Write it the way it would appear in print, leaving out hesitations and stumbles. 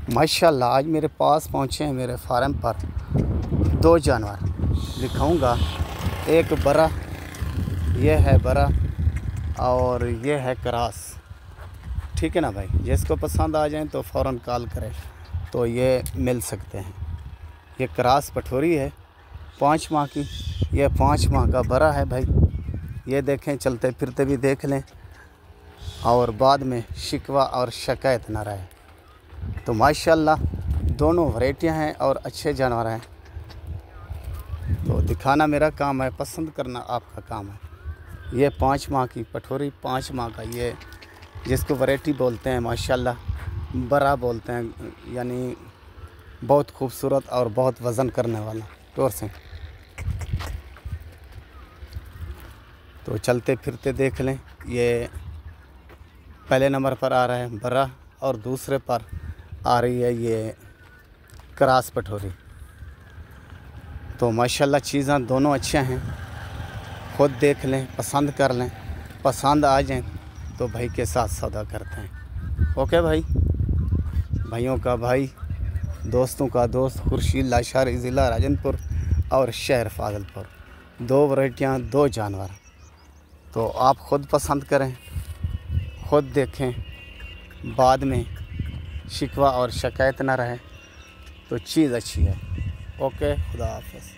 माशाल्लाह आज मेरे पास पहुँचे हैं मेरे फार्म पर दो जानवर दिखाऊंगा। एक बड़ा, ये है बड़ा और ये है क्रॉस। ठीक है ना भाई, जिसको पसंद आ जाए तो फ़ौरन कॉल करें तो ये मिल सकते हैं। ये क्रॉस पठोरी है 5 माह की, ये 5 माह का बड़ा है भाई। ये देखें, चलते फिरते भी देख लें और बाद में शिकवा और शिकायत ना रहे। तो माशाल्लाह दोनों वैरायटियाँ हैं और अच्छे जानवर हैं। तो दिखाना मेरा काम है, पसंद करना आपका काम है। ये 5 माह की पठोरी, 5 माह का, ये जिसको वैरायटी बोलते हैं माशाल्लाह बड़ा बोलते हैं, यानी बहुत खूबसूरत और बहुत वज़न करने वाला टोर से। तो चलते फिरते देख लें। ये पहले नंबर पर आ रहा है बड़ा और दूसरे पर आ रही है ये क्रॉस पठोरी। तो माशाल्लाह चीज़ें दोनों अच्छे हैं, खुद देख लें, पसंद कर लें। पसंद आ जाएं तो भाई के साथ सौदा करते हैं। ओके भाई, भाइयों का भाई, दोस्तों का दोस्त, खुर्शीद लाशारी, ज़िला राजनपुर और शहर फाजिलपुर। 2 वैरायटियाँ, 2 जानवर। तो आप ख़ुद पसंद करें, ख़ुद देखें, बाद में शिकवा और शिकायत ना रहे तो चीज़ अच्छी है। ओके, खुदा हाफ़िज़।